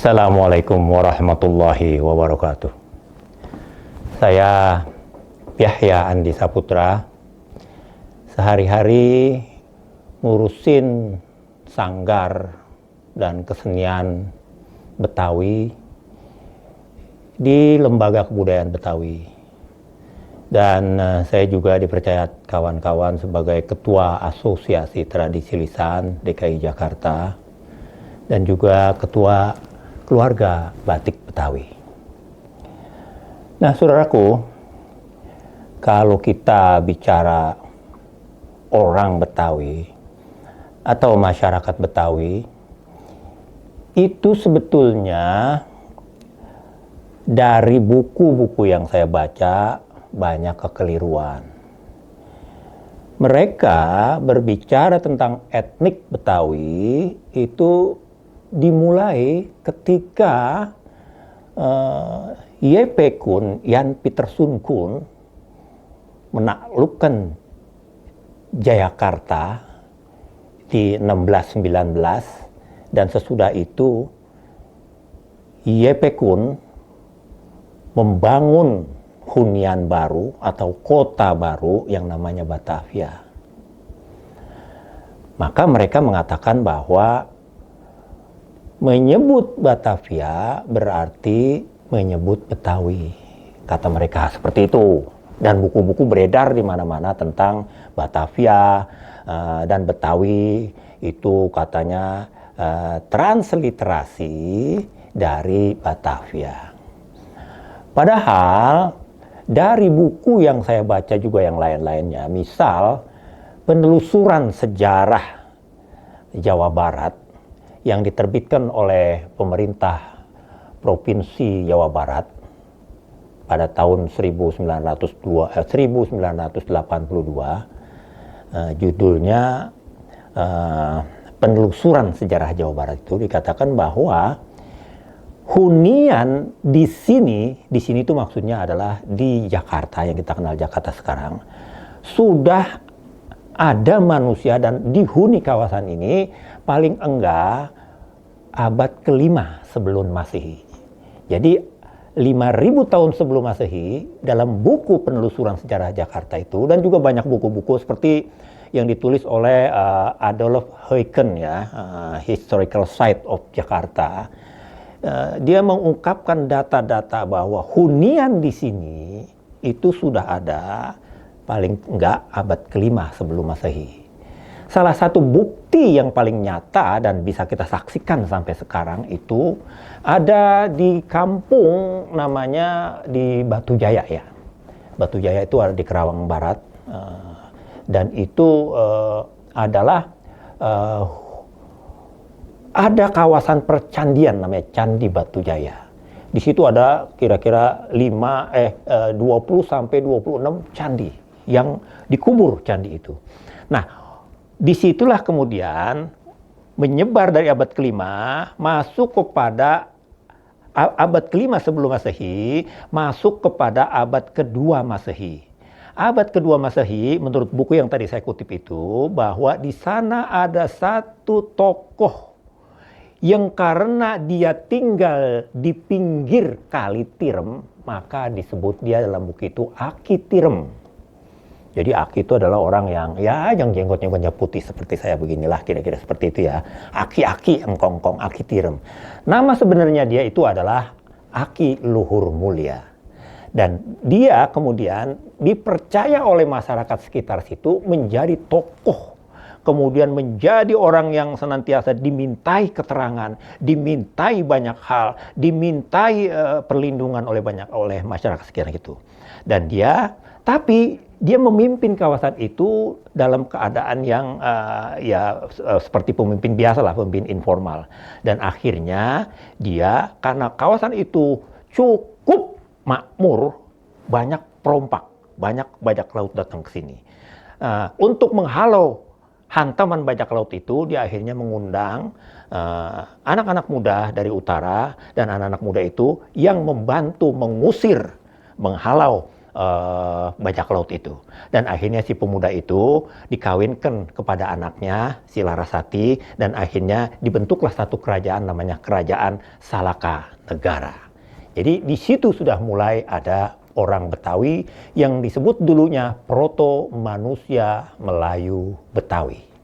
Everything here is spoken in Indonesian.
Assalamualaikum warahmatullahi wabarakatuh. Saya Yahya Andi Saputra. Sehari-hari ngurusin sanggar dan kesenian Betawi di Lembaga Kebudayaan Betawi. Dan saya juga dipercaya kawan-kawan sebagai Ketua Asosiasi Tradisi Lisan DKI Jakarta dan juga Ketua Keluarga Batik Betawi. Nah, saudaraku, kalau kita bicara orang Betawi atau masyarakat Betawi, itu sebetulnya dari buku-buku yang saya baca banyak kekeliruan. Mereka berbicara tentang etnik Betawi itu dimulai ketika Y.P. Kun, Jan Pieterszoon Kun menaklukkan Jayakarta di 1619, dan sesudah itu Y.P. Kun membangun hunian baru atau kota baru yang namanya Batavia. Maka mereka mengatakan bahwa menyebut Batavia berarti menyebut Betawi. Kata mereka seperti itu. Dan buku-buku beredar di mana-mana tentang Batavia dan Betawi itu katanya transliterasi dari Batavia. Padahal dari buku yang saya baca juga yang lain-lainnya, misal penelusuran sejarah Jawa Barat yang diterbitkan oleh pemerintah Provinsi Jawa Barat pada tahun 1982, judulnya penelusuran sejarah Jawa Barat, itu dikatakan bahwa hunian di sini itu maksudnya adalah di Jakarta yang kita kenal Jakarta sekarang, sudah ada manusia dan dihuni kawasan ini paling enggak abad ke-5 sebelum Masehi. Jadi 5.000 tahun sebelum Masehi, dalam buku penelusuran sejarah Jakarta itu, dan juga banyak buku-buku seperti yang ditulis oleh Adolf Huycken ya, Historical Site of Jakarta. Dia mengungkapkan data-data bahwa hunian di sini itu sudah ada paling enggak abad ke-5 sebelum Masehi. Salah satu bukti yang paling nyata dan bisa kita saksikan sampai sekarang itu ada di kampung namanya di Batu Jaya ya. Batu Jaya itu ada di Kerawang Barat, dan itu adalah ada kawasan percandian namanya Candi Batu Jaya. Di situ ada kira-kira 20 sampai 26 candi yang dikubur candi itu. Nah, disitulah kemudian menyebar dari abad ke-5 masuk kepada abad ke-5 sebelum Masehi, masuk kepada abad ke-2 Masehi. Abad ke-2 Masehi, menurut buku yang tadi saya kutip itu, bahwa di sana ada satu tokoh yang karena dia tinggal di pinggir Kali Tirem, maka disebut dia dalam buku itu Aki Tirem. Jadi Aki itu adalah orang yang jenggotnya putih seperti saya beginilah, kira-kira seperti itu ya. Aki-aki yang kongkong, Aki Tirem. Nama sebenarnya dia itu adalah Aki Luhur Mulia. Dan dia kemudian dipercaya oleh masyarakat sekitar situ menjadi tokoh. Kemudian menjadi orang yang senantiasa dimintai keterangan, dimintai banyak hal, dimintai perlindungan oleh masyarakat sekitar itu. Dan tapi dia memimpin kawasan itu dalam keadaan yang seperti pemimpin biasa lah, pemimpin informal. Dan akhirnya dia, karena kawasan itu cukup makmur, banyak perompak, banyak bajak laut datang ke sini. Untuk menghalau hantaman bajak laut itu, dia akhirnya mengundang anak-anak muda dari utara, dan anak-anak muda itu yang membantu mengusir, menghalau bajak laut itu. Dan akhirnya si pemuda itu dikawinkan kepada anaknya, si Larasati, dan akhirnya dibentuklah satu kerajaan namanya Kerajaan Salaka Negara. Jadi di situ sudah mulai ada orang Betawi yang disebut dulunya Proto Manusia Melayu Betawi.